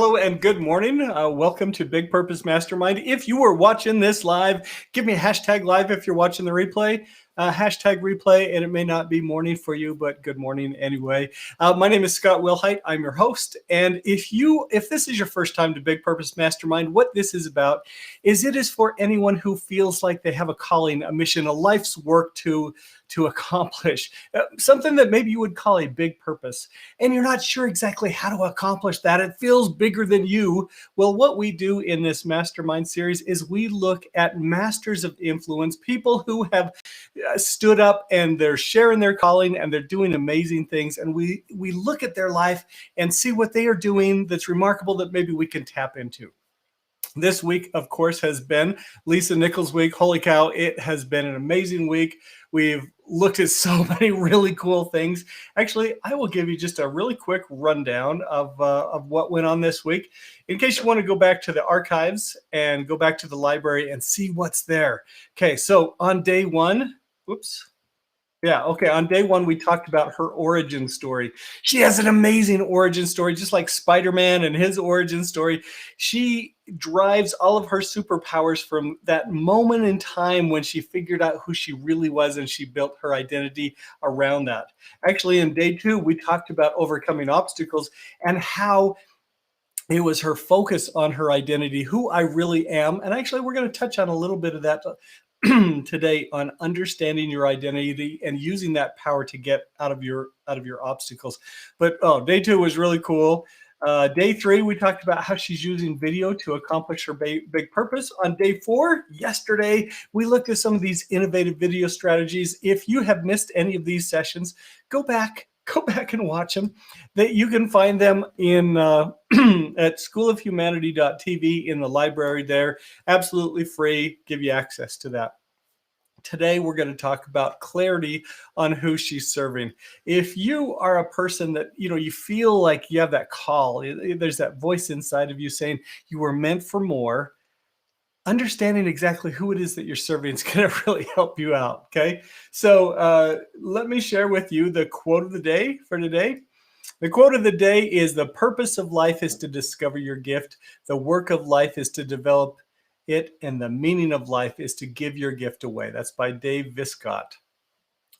hello, and good morning. Welcome to Big Purpose Mastermind. If you are watching this live, give me a hashtag live if you're watching the replay. Hashtag replay, and it may not be morning for you, but good morning anyway. My name is Scott Wilhite. I'm your host, and if this is your first time to Big Purpose Mastermind, what this is about is it is for anyone who feels like they have a calling, a mission, a life's work to accomplish, something that maybe you would call a big purpose, and you're not sure exactly how to accomplish that. It feels bigger than you. Well, what we do in this mastermind series is we look at masters of influence, people who have stood up and they're sharing their calling and they're doing amazing things, and we look at their life and see what they are doing that's remarkable that maybe we can tap into. This week, of course, has been Lisa Nichols week. Holy cow, it has been an amazing week. We've looked at so many really cool things. Actually, I will give you just a really quick rundown of what went on this week, in case you want to go back to the archives and go back to the library and see what's there. Okay, so on day one, on day one, we talked about her origin story. She has an amazing origin story, just like Spider-Man and his origin story. She drives all of her superpowers from that moment in time when she figured out who she really was and she built her identity around that. Actually, in day two, we talked about overcoming obstacles and how it was her focus on her identity, who I really am. And actually, we're going to touch on a little bit of that today, on understanding your identity and using that power to get out of your obstacles. But day two was really cool. Day three, we talked about how she's using video to accomplish her big purpose. On day four, yesterday, we looked at some of these innovative video strategies. If you have missed any of these sessions, go back and watch them. That you can find them in at schoolofhumanity.tv in the library there. Absolutely free, give you access to that. Today, we're going to talk about clarity on who she's serving. If you are a person that, you feel like you have that call, there's that voice inside of you saying you were meant for more, understanding exactly who it is that you're serving is going to really help you out, okay? So let me share with you the quote of the day for today. The quote of the day is, "The purpose of life is to discover your gift. The work of life is to develop it, and the meaning of life is to give your gift away." That's by Dave Viscott.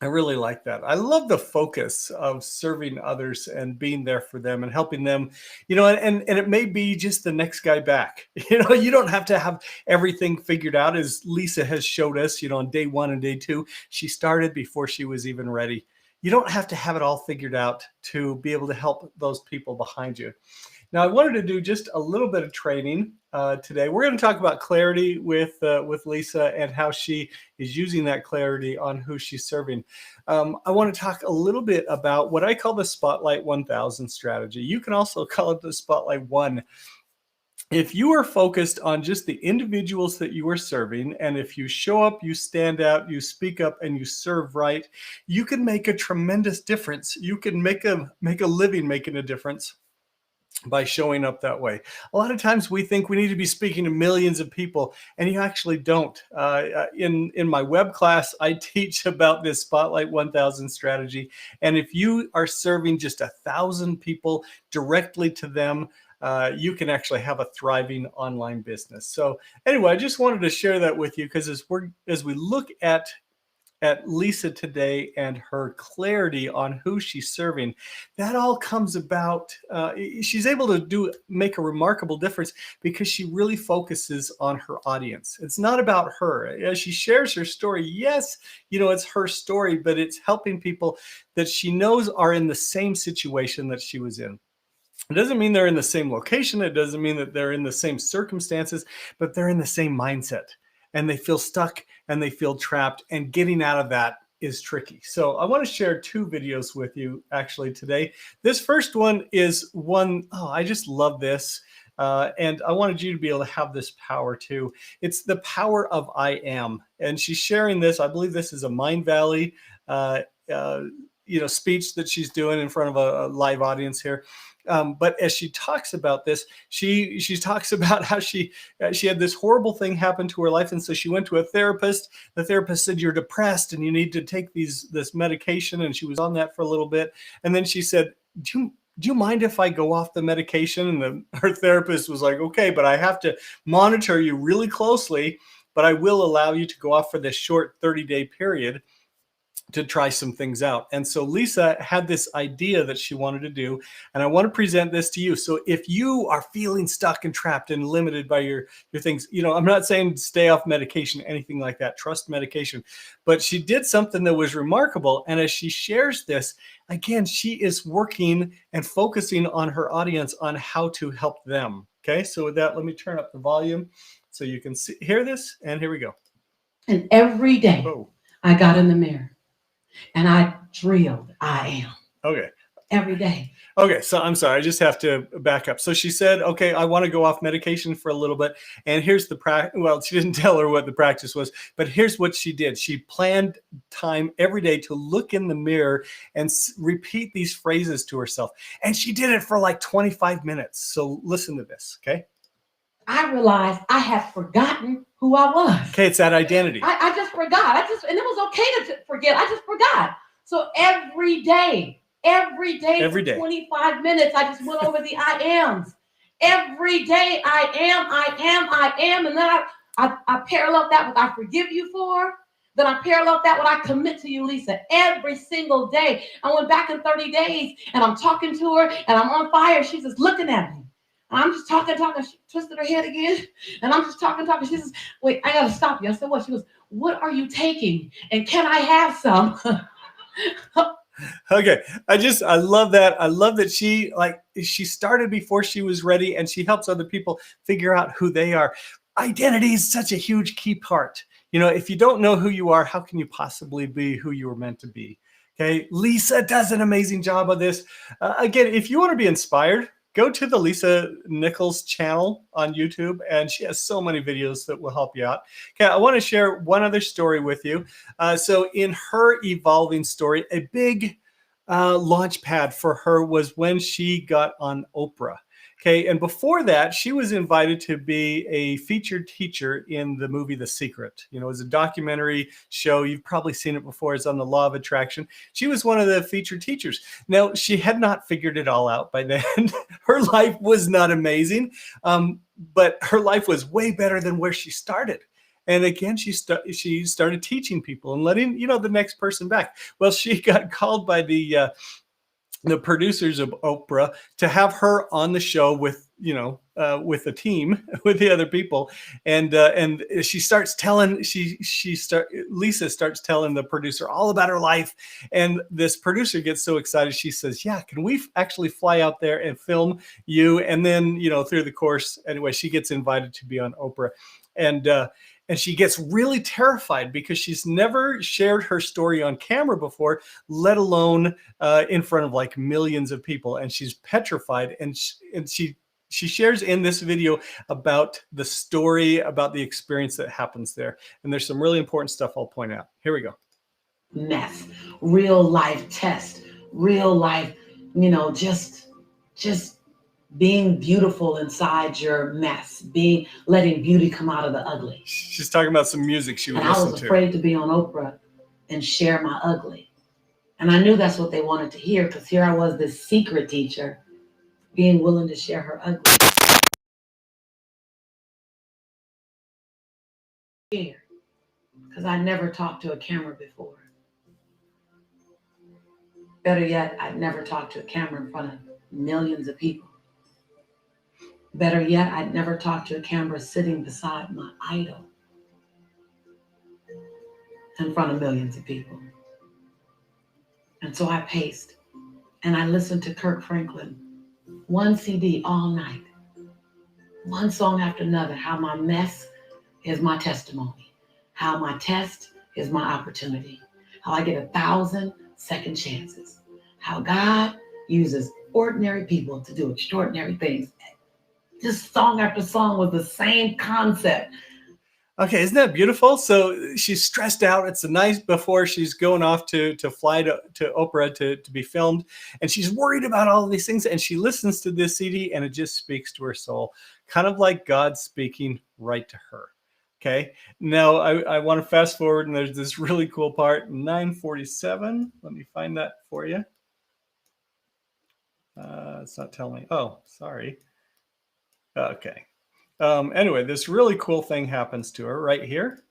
I really like that. I love the focus of serving others and being there for them and helping them, and it may be just the next guy back. You don't have to have everything figured out, as Lisa has showed us, on day one and day two. She started before she was even ready. You don't have to have it all figured out to be able to help those people behind you. Now, I wanted to do just a little bit of training today. We're going to talk about clarity with Lisa and how she is using that clarity on who she's serving. I want to talk a little bit about what I call the Spotlight 1000 strategy. You can also call it the Spotlight 1. If you are focused on just the individuals that you are serving, and if you show up, you stand out, you speak up, and you serve right, you can make a tremendous difference. You can make a living making a difference by showing up that way. A lot of times we think we need to be speaking to millions of people, and you actually don't. In my web class, I teach about this Spotlight 1000 strategy. And if you are serving just 1,000 people directly to them, you can actually have a thriving online business. So anyway, I just wanted to share that with you, because as we look at Lisa today and her clarity on who she's serving, that all comes about. She's able to make a remarkable difference because she really focuses on her audience. It's not about her. As she shares her story, yes, it's her story, but it's helping people that she knows are in the same situation that she was in. It doesn't mean they're in the same location. It doesn't mean that they're in the same circumstances, but they're in the same mindset. And they feel stuck and they feel trapped, and getting out of that is tricky. So I want to share two videos with you actually today. This first one is I just love this. And I wanted you to be able to have this power too. It's the power of I am. And she's sharing this. I believe this is a Mind Valley speech that she's doing in front of a live audience here. But as she talks about this, she talks about how she had this horrible thing happen to her life, and so she went to a therapist. The therapist said, "You're depressed and you need to take this medication," and she was on that for a little bit. And then she said, "Do do you mind if I go off the medication? And her therapist was like, okay, but I have to monitor you really closely, but I will allow you to go off for this short 30-day period to try some things out. And so Lisa had this idea that she wanted to do, and I want to present this to you. So if you are feeling stuck and trapped and limited by your things, I'm not saying stay off medication, anything like that. Trust medication. But she did something that was remarkable. And as she shares this, again, she is working and focusing on her audience on how to help them. Okay, so with that, let me turn up the volume so you can hear this. And here we go. And every day I got in the mirror and I drilled, I am. Okay. Every day. Okay, so I'm sorry, I just have to back up. So she said, okay, I want to go off medication for a little bit. And here's the practice. Well, she didn't tell her what the practice was, but here's what she did. She planned time every day to look in the mirror and repeat these phrases to herself. And she did it for like 25 minutes. So listen to this, okay? I realized I had forgotten who I was. Okay, it's that identity. I just forgot. And it was okay to forget. I just forgot. So every day for 25 minutes, I just went over the I ams. Every day, I am. And then I paralleled that with I forgive you for. Then I paralleled that with I commit to you, Lisa, every single day. I went back in 30 days and I'm talking to her and I'm on fire. She's just looking at me. And I'm just talking. She twisted her head again. And I'm just talking. She says, wait, I got to stop you. I said, what? She goes, what are you taking? And can I have some? Okay. I love that. I love that she started before she was ready, and she helps other people figure out who they are. Identity is such a huge key part. If you don't know who you are, how can you possibly be who you were meant to be? Okay. Lisa does an amazing job of this. Again, if you want to be inspired, go to the Lisa Nichols channel on YouTube, and she has so many videos that will help you out. Okay, I want to share one other story with you. So in her evolving story, a big launch pad for her was when she got on Oprah. Okay, and before that, she was invited to be a featured teacher in the movie The Secret. It was a documentary show. You've probably seen it before. It's on the law of attraction. She was one of the featured teachers. Now, she had not figured it all out by then. Her life was not amazing, but her life was way better than where she started. And again, she started teaching people and letting the next person back. Well, she got called by the producers of Oprah to have her on the show with with the team, with the other people, and she starts telling Lisa starts telling the producer all about her life, and this producer gets so excited. She says, "Yeah, can we actually fly out there and film you?" And then through the course, anyway, she gets invited to be on Oprah, and she gets really terrified because she's never shared her story on camera before, let alone in front of like millions of people. And she's petrified. And she shares in this video about the story, about the experience that happens there. And there's some really important stuff I'll point out. Here we go. Mess, real life test, real life, just being beautiful inside your mess, letting beauty come out of the ugly. She's talking about some music she would listen to. I was afraid to be on Oprah and share my ugly. And I knew that's what they wanted to hear, because here I was, this secret teacher, being willing to share her ugly. Because I never talked to a camera before. Better yet, I'd never talked to a camera in front of millions of people. Better yet, I'd never talked to a camera sitting beside my idol in front of millions of people. And so I paced and I listened to Kirk Franklin, one CD all night, one song after another, how my mess is my testimony, how my test is my opportunity, how I get 1,000 second chances, how God uses ordinary people to do extraordinary things. Just song after song was the same concept. Okay, isn't that beautiful? So she's stressed out. It's the night before she's going off to fly to Oprah to be filmed. And she's worried about all of these things. And she listens to this CD and it just speaks to her soul, kind of like God speaking right to her. Okay, now I want to fast forward, and there's this really cool part, 9:47. Let me find that for you. It's not telling me. Oh, sorry. Okay. Anyway, this really cool thing happens to her right here.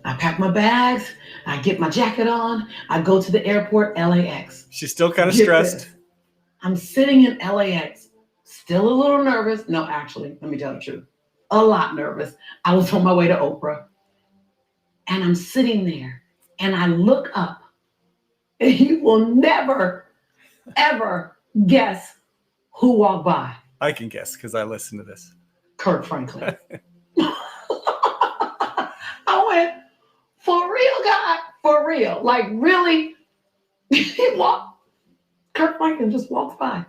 I pack my bags. I get my jacket on. I go to the airport, LAX. She's still kind of stressed. I'm sitting in LAX, still a little nervous. No, actually, let me tell the truth. A lot nervous. I was on my way to Oprah. And I'm sitting there and I look up and you will never, ever guess who walked by. I can guess because I listened to this. Kirk Franklin. I went, for real, God, for real. Like, really? He walked. Kirk Franklin just walks by.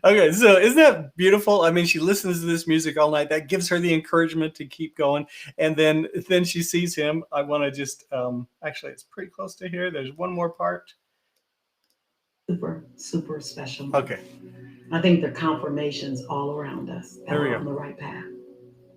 Okay, so isn't that beautiful? I mean, she listens to this music all night. That gives her the encouragement to keep going. And then she sees him. I want to just, actually, it's pretty close to here. There's one more part. Super, super special. Okay. I think there are confirmations all around us that we're on the right path.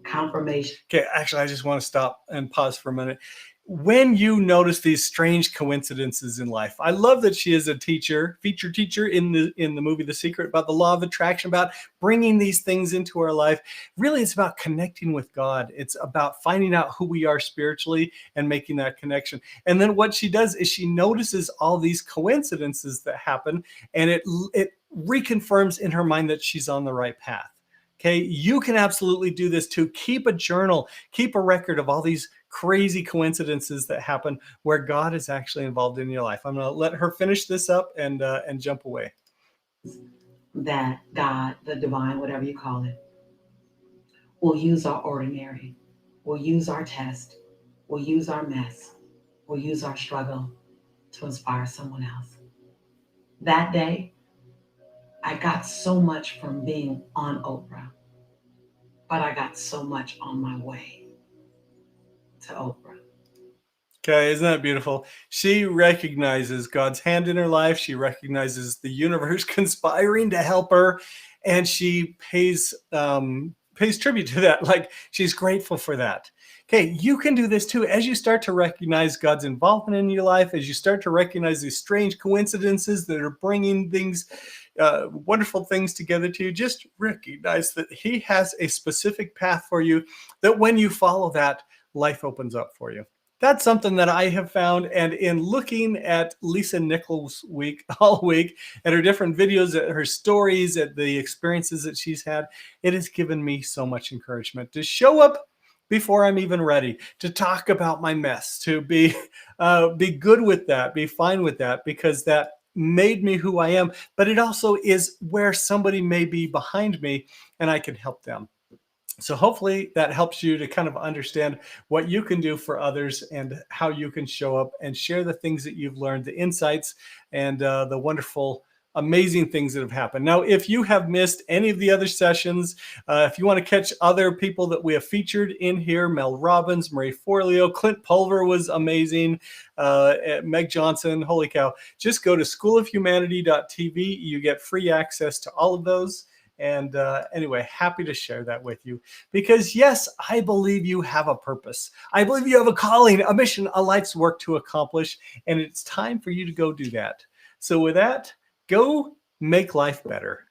Confirmation. Okay, actually, I just want to stop and pause for a minute. When you notice these strange coincidences in life, I love that she is a teacher, featured teacher in the movie The Secret, about the law of attraction, about bringing these things into our life. Really, it's about connecting with God. It's about finding out who we are spiritually and making that connection. And then what she does is she notices all these coincidences that happen, and it reconfirms in her mind that she's on the right path. Okay, you can absolutely do this too. Keep a journal, keep a record of all these crazy coincidences that happen where God is actually involved in your life. I'm going to let her finish this up and jump away. That God, the divine, whatever you call it, will use our ordinary, will use our test, will use our mess, will use our struggle to inspire someone else. That day, I got so much from being on Oprah, but I got so much on my way to Oprah. Okay, isn't that beautiful? She recognizes God's hand in her life. She recognizes the universe conspiring to help her, and she pays tribute to that. Like, she's grateful for that. Okay, you can do this too. As you start to recognize God's involvement in your life, as you start to recognize these strange coincidences that are bringing things, wonderful things together to you, just recognize that He has a specific path for you, that when you follow that, life opens up for you. That's something that I have found. And in looking at Lisa Nichols all week, at her different videos, at her stories, at the experiences that she's had, it has given me so much encouragement to show up before I'm even ready, to talk about my mess, to be good with that, be fine with that, because that made me who I am. But it also is where somebody may be behind me and I can help them. So hopefully that helps you to kind of understand what you can do for others and how you can show up and share the things that you've learned, the insights and the wonderful, amazing things that have happened. Now, if you have missed any of the other sessions, if you want to catch other people that we have featured in here, Mel Robbins, Marie Forleo, Clint Pulver was amazing, Meg Johnson, holy cow, just go to schoolofhumanity.tv. You get free access to all of those. And anyway, happy to share that with you because, yes, I believe you have a purpose. I believe you have a calling, a mission, a life's work to accomplish, and it's time for you to go do that. So with that, go make life better.